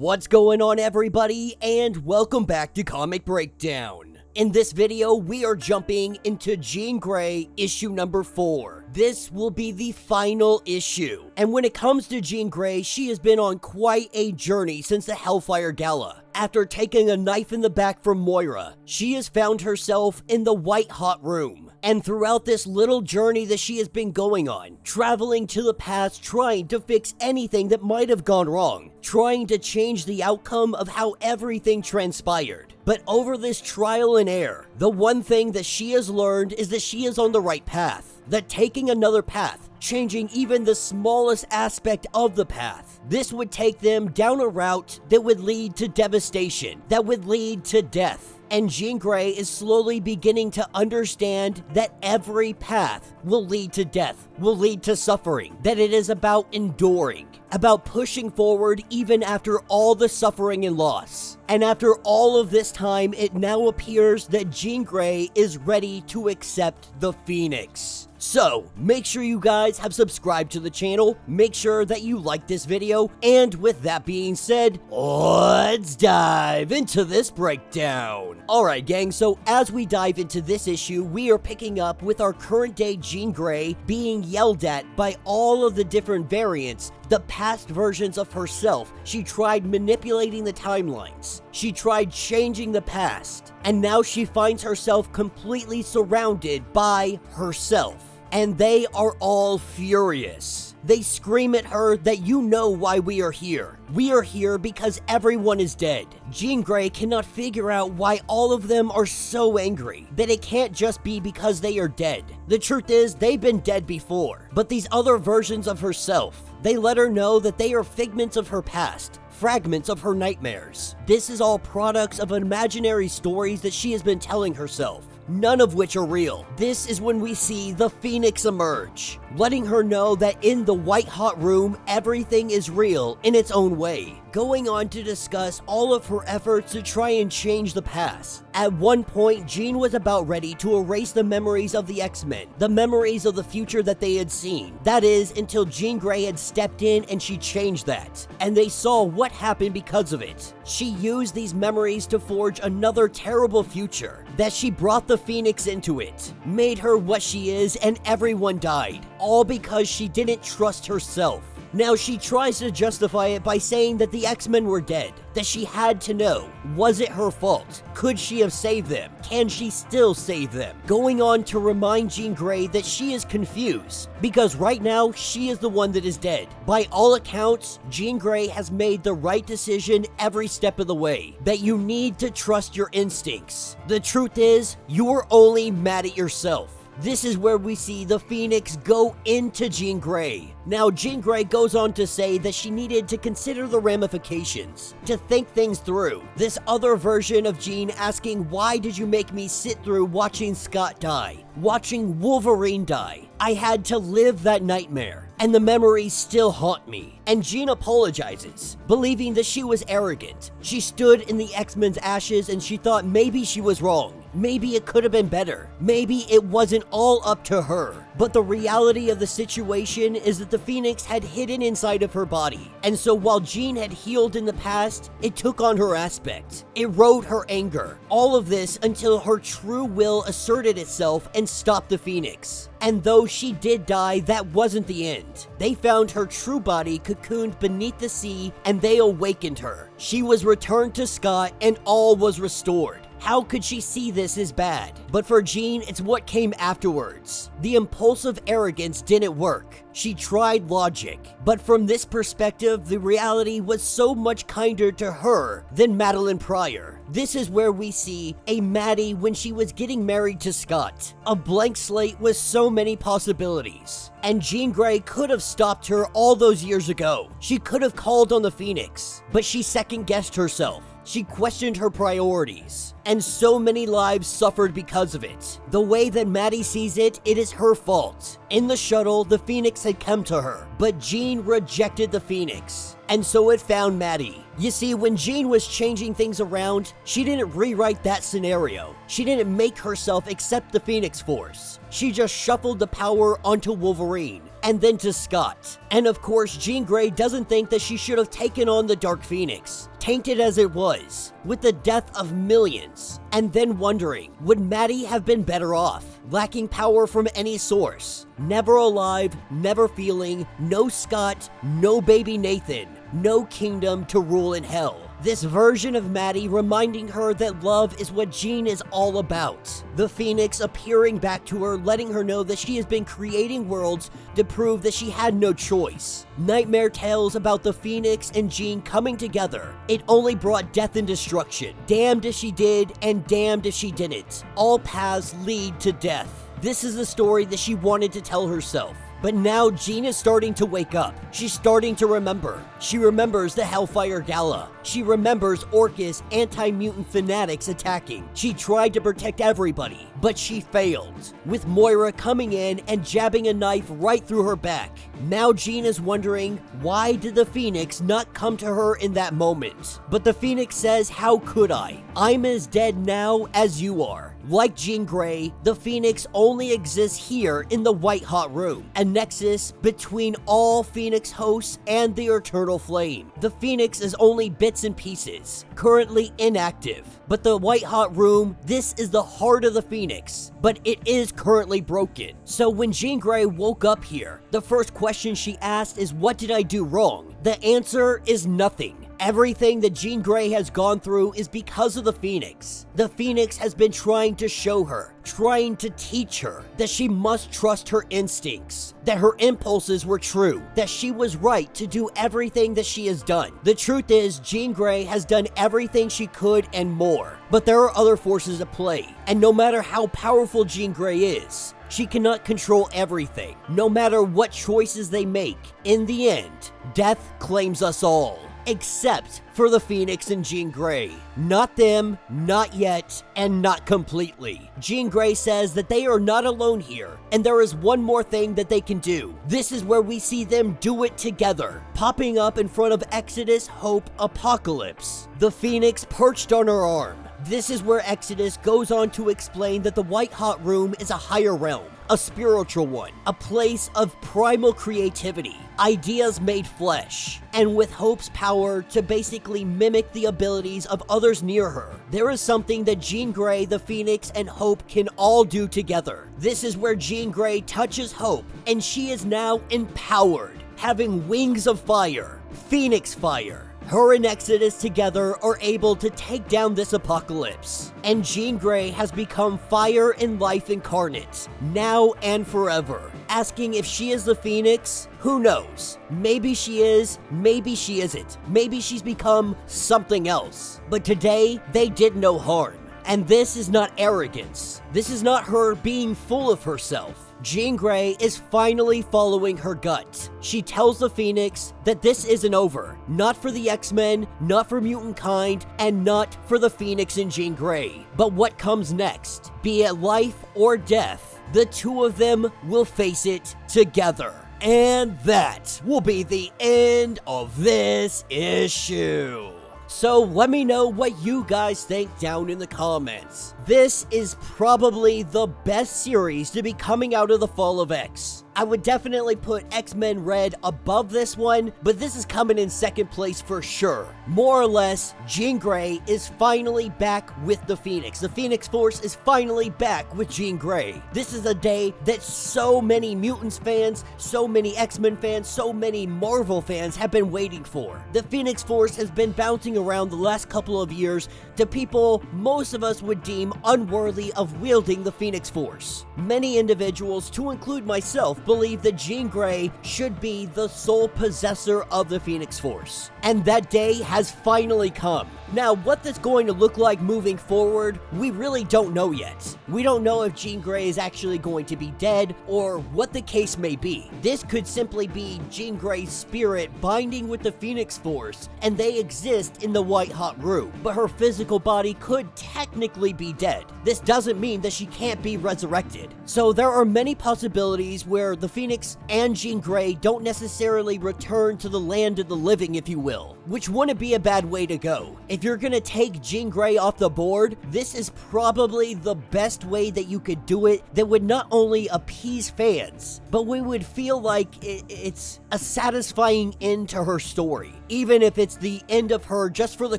What's going on, everybody, and welcome back to Comic Breakdown. In this video, we are jumping into Jean Grey issue number 4. This will be the final issue. And when it comes to Jean Grey, she has been on quite a journey since the Hellfire Gala. After taking a knife in the back from Moira, she has found herself in the white hot room. And throughout this little journey that she has been going on, traveling to the past, trying to fix anything that might have gone wrong, trying to change the outcome of how everything transpired. But over this trial and error, the one thing that she has learned is that she is on the right path. That taking another path, changing even the smallest aspect of the path, this would take them down a route that would lead to devastation, that would lead to death. And Jean Grey is slowly beginning to understand that every path will lead to death, will lead to suffering, that it is about enduring, about pushing forward even after all the suffering and loss. And after all of this time, it now appears that Jean Grey is ready to accept the Phoenix. So, make sure you guys have subscribed to the channel, make sure that you like this video, and with that being said, let's dive into this breakdown. Alright gang, so as we dive into this issue, we are picking up with our current day Jean Grey being yelled at by all of the different variants, the past versions of herself. She tried manipulating the timelines. She tried changing the past. And now she finds herself completely surrounded by herself. And they are all furious. They scream at her that you know why we are here. We are here because everyone is dead. Jean Grey cannot figure out why all of them are so angry, that it can't just be because they are dead. The truth is, they've been dead before. But these other versions of herself, they let her know that they are figments of her past, fragments of her nightmares. This is all products of imaginary stories that she has been telling herself, none of which are real. This is when we see the Phoenix emerge, letting her know that in the white hot room, everything is real in its own way, going on to discuss all of her efforts to try and change the past. At one point, Jean was about ready to erase the memories of the X-Men, the memories of the future that they had seen. That is, until Jean Grey had stepped in and she changed that, and they saw what happened because of it. She used these memories to forge another terrible future, that she brought the Phoenix into it, made her what she is, and everyone died, all because she didn't trust herself. Now she tries to justify it by saying that the X-Men were dead, that she had to know. Was it her fault? Could she have saved them? Can she still save them? Going on to remind Jean Grey that she is confused, because right now she is the one that is dead. By all accounts, Jean Grey has made the right decision every step of the way, that you need to trust your instincts. The truth is, you are only mad at yourself. This is where we see the Phoenix go into Jean Grey. Now, Jean Grey goes on to say that she needed to consider the ramifications, to think things through. This other version of Jean asking, why did you make me sit through watching Scott die, watching Wolverine die? I had to live that nightmare, and the memories still haunt me. And Jean apologizes, believing that she was arrogant. She stood in the X-Men's ashes and she thought maybe she was wrong. Maybe it could have been better. Maybe it wasn't all up to her. But the reality of the situation is that the Phoenix had hidden inside of her body. And so while Jean had healed in the past, it took on her aspect. It rode her anger. All of this until her true will asserted itself and stopped the Phoenix. And though she did die, that wasn't the end. They found her true body cocooned beneath the sea and they awakened her. She was returned to Scott and all was restored. How could she see this as bad? But for Jean, it's what came afterwards. The impulsive arrogance didn't work. She tried logic, but from this perspective, the reality was so much kinder to her than Madeline Pryor. This is where we see a Maddie when she was getting married to Scott. A blank slate with so many possibilities. And Jean Grey could have stopped her all those years ago. She could have called on the Phoenix, but she second-guessed herself. She questioned her priorities, and so many lives suffered because of it. The way that Maddie sees it, it is her fault. In the shuttle, the Phoenix had come to her, but Jean rejected the Phoenix, and so it found Maddie. You see, when Jean was changing things around, she didn't rewrite that scenario. She didn't make herself accept the Phoenix Force. She just shuffled the power onto Wolverine, and then to Scott. And of course, Jean Grey doesn't think that she should have taken on the Dark Phoenix. tainted as it was, with the death of millions, and then wondering, would Maddie have been better off, lacking power from any source, never alive, never feeling, no Scott, no baby Nathan, no kingdom to rule in hell. This version of Maddie reminding her that love is what Jean is all about. The Phoenix appearing back to her, letting her know that she has been creating worlds to prove that she had no choice. Nightmare tales about the Phoenix and Jean coming together. It only brought death and destruction. Damned if she did, and damned if she didn't. All paths lead to death. This is the story that she wanted to tell herself. But now Jean is starting to wake up. She's starting to remember. She remembers the Hellfire Gala. She remembers Orcus anti-mutant fanatics attacking. She tried to protect everybody, but she failed, with Moira coming in and jabbing a knife right through her back. Now Jean is wondering, why did the Phoenix not come to her in that moment? But the Phoenix says, how could I? I'm as dead now as you are. Like Jean Grey, the Phoenix only exists here in the White Hot Room, a nexus between all Phoenix hosts and the Eternal Flame. The Phoenix is only bits and pieces, currently inactive. But the White Hot Room, this is the heart of the Phoenix, but it is currently broken. So when Jean Grey woke up here, the first question she asked is, what did I do wrong? The answer is nothing. Everything that Jean Grey has gone through is because of the Phoenix. The Phoenix has been trying to show her, trying to teach her that she must trust her instincts, that her impulses were true, that she was right to do everything that she has done. The truth is, Jean Grey has done everything she could and more, but there are other forces at play, and no matter how powerful Jean Grey is, she cannot control everything. No matter what choices they make, in the end, death claims us all. Except for the Phoenix and Jean Grey. Not them, not yet, and not completely. Jean Grey says that they are not alone here, and there is one more thing that they can do. This is where we see them do it together, popping up in front of Exodus, Hope, Apocalypse. The Phoenix perched on her arm. This is where Exodus goes on to explain that the White Hot Room is a higher realm, a spiritual one, a place of primal creativity, ideas made flesh, and with Hope's power to basically mimic the abilities of others near her. There is something that Jean Grey, the Phoenix, and Hope can all do together. This is where Jean Grey touches Hope, and she is now empowered, having wings of fire, Phoenix fire. Her and Exodus together are able to take down this apocalypse, and Jean Grey has become fire and life incarnate, now and forever. Asking if she is the Phoenix? Who knows? Maybe she is, maybe she isn't. Maybe she's become something else. But today, they did no harm. And this is not arrogance. This is not her being full of herself. Jean Grey is finally following her gut. She tells the Phoenix that this isn't over. Not for the X-Men, not for Mutantkind, and not for the Phoenix and Jean Grey. But what comes next? Be it life or death, the two of them will face it together. And that will be the end of this issue. So let me know what you guys think down in the comments. This is probably the best series to be coming out of the Fall of X. I would definitely put X-Men Red above this one, but this is coming in second place for sure. More or less, Jean Grey is finally back with the Phoenix. The Phoenix Force is finally back with Jean Grey. This is a day that so many Mutants fans, so many X-Men fans, so many Marvel fans have been waiting for. The Phoenix Force has been bouncing around the last couple of years to people most of us would deem unworthy of wielding the Phoenix Force. Many individuals, to include myself, believe that Jean Grey should be the sole possessor of the Phoenix Force. And that day has finally come. Now, what that's going to look like moving forward, we really don't know yet. We don't know if Jean Grey is actually going to be dead, or what the case may be. This could simply be Jean Grey's spirit binding with the Phoenix Force, and they exist in the White Hot Room, but her physical body could technically be dead. This doesn't mean that she can't be resurrected. So there are many possibilities where the Phoenix and Jean Grey don't necessarily return to the land of the living, if you will. which wouldn't be a bad way to go. If you're gonna take Jean Grey off the board, this is probably the best way that you could do it that would not only appease fans, but we would feel like it's a satisfying end to her story, even if it's the end of her just for the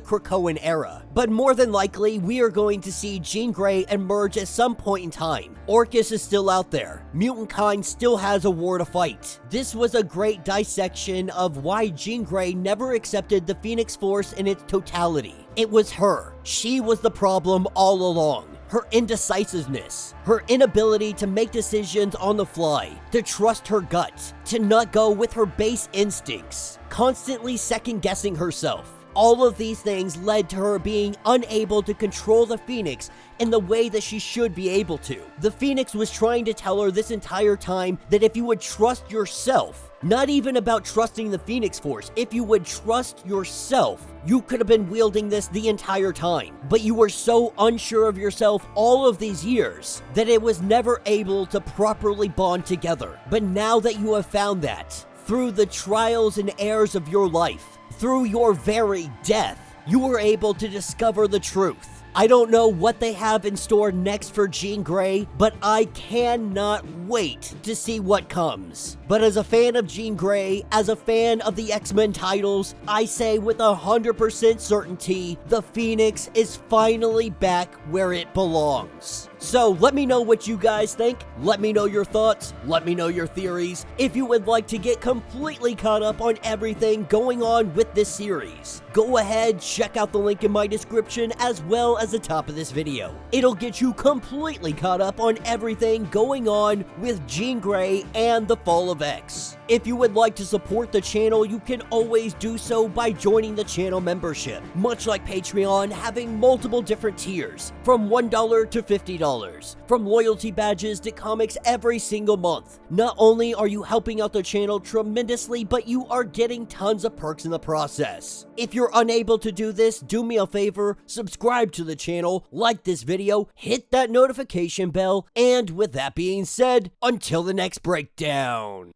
Krakoan era. But more than likely, we are going to see Jean Grey emerge at some point in time. Orcus is still out there. Mutantkind still has a war to fight. This was a great dissection of why Jean Grey never accepted the Phoenix Force in its totality. It was her. She was the problem all along. Her indecisiveness, her inability to make decisions on the fly, to trust her gut, to not go with her base instincts, constantly second-guessing herself. All of these things led to her being unable to control the Phoenix in the way that she should be able to. The Phoenix was trying to tell her this entire time that if you would trust yourself, not even about trusting the Phoenix Force, if you would trust yourself, you could have been wielding this the entire time. But you were so unsure of yourself all of these years that it was never able to properly bond together. But now that you have found that, through the trials and errors of your life, through your very death, you were able to discover the truth. I don't know what they have in store next for Jean Grey, but I cannot wait to see what comes. But as a fan of Jean Grey, as a fan of the X-Men titles, I say with 100% certainty, the Phoenix is finally back where it belongs. So let me know what you guys think. Let me know your thoughts. Let me know your theories. If you would like to get completely caught up on everything going on with this series, go ahead, check out the link in my description as well as the top of this video. It'll get you completely caught up on everything going on with Jean Grey and the Fall of X. If you would like to support the channel, you can always do so by joining the channel membership. Much like Patreon, having multiple different tiers, from $1 to $50, from loyalty badges to comics every single month. Not only are you helping out the channel tremendously, but you are getting tons of perks in the process. If you're unable to do this, do me a favor, subscribe to the channel, like this video, hit that notification bell, and with that being said, until the next breakdown.